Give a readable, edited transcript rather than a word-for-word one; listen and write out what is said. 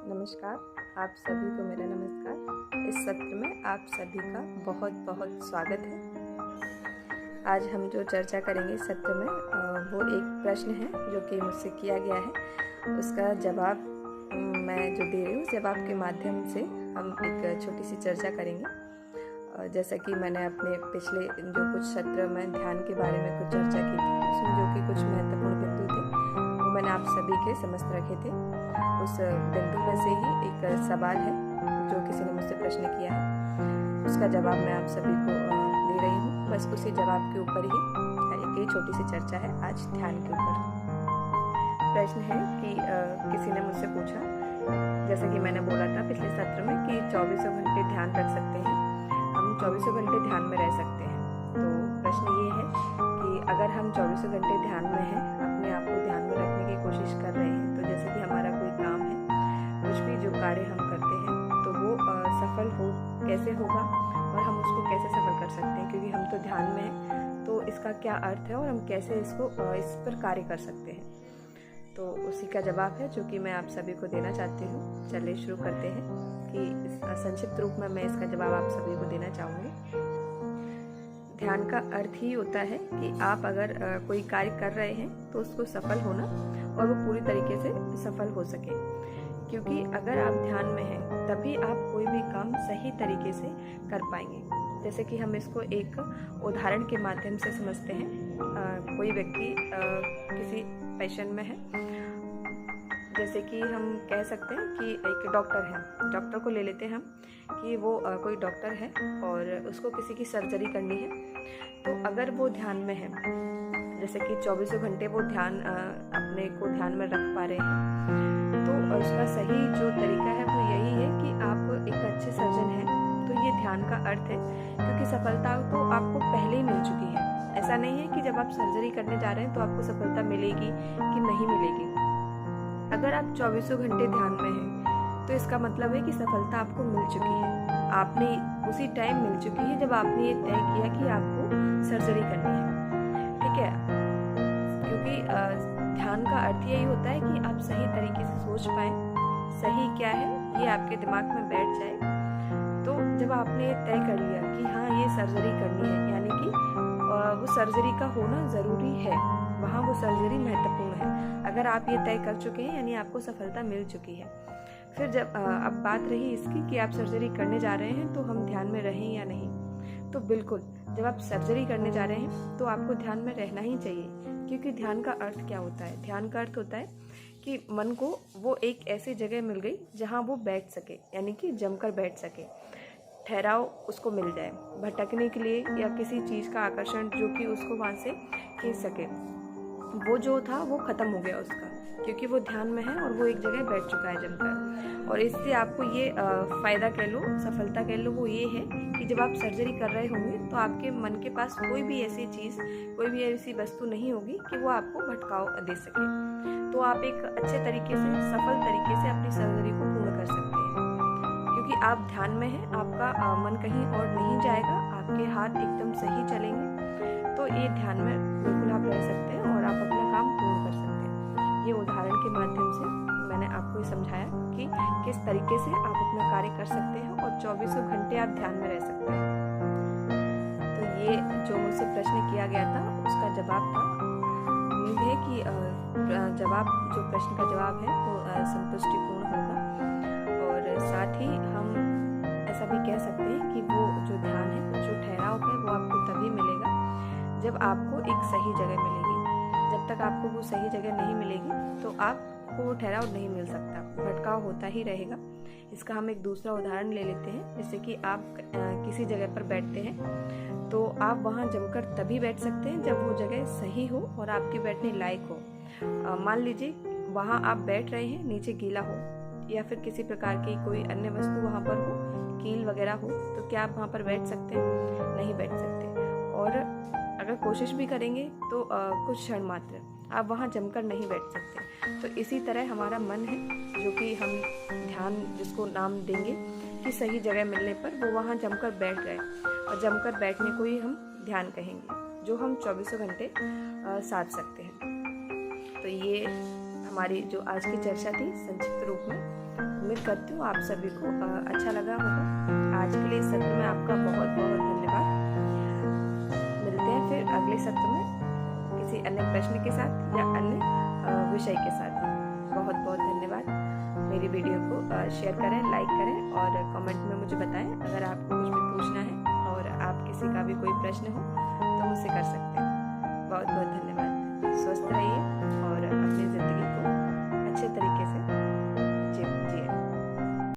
नमस्कार। आप सभी को मेरा नमस्कार। इस सत्र में आप सभी का बहुत बहुत स्वागत है। आज हम जो चर्चा करेंगे इस सत्र में वो एक प्रश्न है जो कि मुझसे किया गया है। उसका जवाब मैं जो दे रही हूँ, जवाब के माध्यम से हम एक छोटी सी चर्चा करेंगे। जैसा कि मैंने अपने पिछले जो कुछ सत्र में ध्यान के बारे में कुछ चर्चा की थी, उसमें जो कि कुछ महत्वपूर्ण बिंदु थे वो मैंने आप सभी के समस्त रखे थे। उस बिंदु में से ही एक सवाल है जो किसी ने मुझसे प्रश्न किया है, उसका जवाब मैं आप सभी को दे रही हूँ। बस उसी जवाब के ऊपर ही एक छोटी सी चर्चा है आज ध्यान के ऊपर। प्रश्न है कि किसी ने मुझसे पूछा, जैसे कि मैंने बोला था पिछले सत्र में कि 24 घंटे ध्यान रख सकते हैं, हम 24 घंटे ध्यान में रह सकते हैं। तो प्रश्न ये है कि अगर हम 24 घंटे ध्यान में हैं, अपने आप को ध्यान में रखने की कोशिश कर रहे हैं, तो जैसे कि हमारा कोई काम है, कुछ भी जो कार्य हम करते हैं, तो वो सफल हो कैसे होगा और हम उसको कैसे सफल कर सकते हैं, क्योंकि हम तो ध्यान में हैं, तो इसका क्या अर्थ है और हम कैसे इसको इस पर कार्य कर सकते हैं। तो उसी का जवाब है जो कि मैं आप सभी को देना चाहती हूँ। चलिए शुरू करते हैं कि संक्षिप्त रूप में मैं इसका जवाब आप सभी को देना चाहूँगी। ध्यान का अर्थ ही होता है कि आप अगर कोई कार्य कर रहे हैं तो उसको सफल होना और वो पूरी तरीके से सफल हो सके, क्योंकि अगर आप ध्यान में हैं तभी आप कोई भी काम सही तरीके से कर पाएंगे। जैसे कि हम इसको एक उदाहरण के माध्यम से समझते हैं। कोई व्यक्ति किसी पेशेंट में है, जैसे कि हम कह सकते हैं कि एक डॉक्टर है, डॉक्टर को ले लेते हैं हम कि वो कोई डॉक्टर है और उसको किसी की सर्जरी करनी है। तो अगर वो ध्यान में है, जैसे कि 24 घंटे वो ध्यान अपने को ध्यान में रख पा रहे हैं, तो उसका सही जो तरीका है वो यही है कि आप एक अच्छे सर्जन हैं, तो ये ध्यान का अर्थ है, क्योंकि सफलता तो आपको पहले ही मिल चुकी है। ऐसा नहीं है कि जब आप सर्जरी करने जा रहे हैं तो आपको सफलता मिलेगी कि नहीं मिलेगी। अगर आप 24 घंटे ध्यान में हैं तो इसका मतलब है कि सफलता आपको मिल चुकी है। आपने उसी टाइम मिल चुकी है जब आपने ये तय किया कि आपको सर्जरी करनी है, ठीक है। क्योंकि ध्यान का अर्थ यही होता है कि आप सही तरीके से सोच पाएं, सही क्या है ये आपके दिमाग में बैठ जाए। तो जब आपने तय कर लिया कि हाँ ये सर्जरी करनी है, यानी कि वो सर्जरी का होना ज़रूरी है, वहाँ वो सर्जरी महत्वपूर्ण है। अगर आप ये तय कर चुके हैं यानी आपको सफलता मिल चुकी है। फिर जब अब बात रही इसकी कि आप सर्जरी करने जा रहे हैं तो हम ध्यान में रहें या नहीं, तो बिल्कुल जब आप सर्जरी करने जा रहे हैं तो आपको ध्यान में रहना ही चाहिए। क्योंकि ध्यान का अर्थ क्या होता है? ध्यान का अर्थ होता है कि मन को वो एक ऐसी जगह मिल गई जहाँ वो बैठ सके, यानी कि जमकर बैठ सके, ठहराव उसको मिल जाए भटकने के लिए या किसी चीज़ का आकर्षण जो कि उसको वहाँ से खींच सके। वो जो था वो ख़त्म हो गया उसका, क्योंकि वो ध्यान में है और वो एक जगह बैठ चुका है जमकर। और इससे आपको ये फ़ायदा कह लो, सफलता कह लो, वो ये है कि जब आप सर्जरी कर रहे होंगे तो आपके मन के पास कोई भी ऐसी चीज़, कोई भी ऐसी वस्तु नहीं होगी कि वो आपको भटकाव दे सके। तो आप एक अच्छे तरीके से, सफल तरीके से अपनी सर्जरी को पूर्ण कर सकते हैं, क्योंकि आप ध्यान में हैं, आपका मन कहीं और नहीं जाएगा, आपके हाथ एकदम सही चलेंगे। तो ये ध्यान में बिल्कुल आप रह सकते हैं और आप अपना काम पूर्ण कर सकते हैं। ये उदाहरण के माध्यम से मैंने आपको ये समझाया कि किस तरीके से आप अपना कार्य कर सकते हैं और 24 घंटे आप ध्यान में रह सकते हैं। तो ये जो मुझसे प्रश्न किया गया था उसका जवाब था। उम्मीद है कि जो प्रश्न का जवाब है वो संतुष्टिपूर्ण होगा। और साथ ही हम ऐसा भी कह सकते हैं कि वो जो ध्यान है, जो ठहराव है, वो आपको तभी मिलेगा जब आपको एक सही जगह मिलेगी। जब तक आपको वो सही जगह नहीं मिलेगी तो आपको वो ठहराव नहीं मिल सकता, भटकाव होता ही रहेगा। इसका हम एक दूसरा उदाहरण ले लेते हैं। जैसे कि आप किसी जगह पर बैठते हैं तो आप वहाँ जमकर तभी बैठ सकते हैं जब वो जगह सही हो और आपके बैठने लायक हो। मान लीजिए वहाँ आप बैठ रहे हैं, नीचे गीला हो या फिर किसी प्रकार की कोई अन्य वस्तु वहाँ पर हो, कील वगैरह हो, तो क्या आप वहाँ पर बैठ सकते हैं? नहीं बैठ सकते। और अगर कोशिश भी करेंगे तो कुछ क्षण मात्र आप वहाँ जमकर नहीं बैठ सकते। तो इसी तरह हमारा मन है, जो कि हम ध्यान जिसको नाम देंगे कि सही जगह मिलने पर वो वहाँ जमकर बैठ गए, और जमकर बैठने को ही हम ध्यान कहेंगे, जो हम 24 घंटे साध सकते हैं। तो ये हमारी जो आज की चर्चा थी संक्षिप्त रूप में। उम्मीद उम्मीद करती हूँ आप सभी को अच्छा लगा होगा। आज के लिए इस सत्र में आपका बहुत बहुत धन्यवाद। मिलते हैं फिर अगले सत्र में किसी अन्य प्रश्न के साथ या अन्य विषय के साथ। बहुत बहुत धन्यवाद। मेरी वीडियो को शेयर करें, लाइक करें और कमेंट में मुझे बताएं अगर आपको कुछ भी पूछना है और आप किसी का भी कोई प्रश्न हो तो मुझसे कर सकते हैं। बहुत बहुत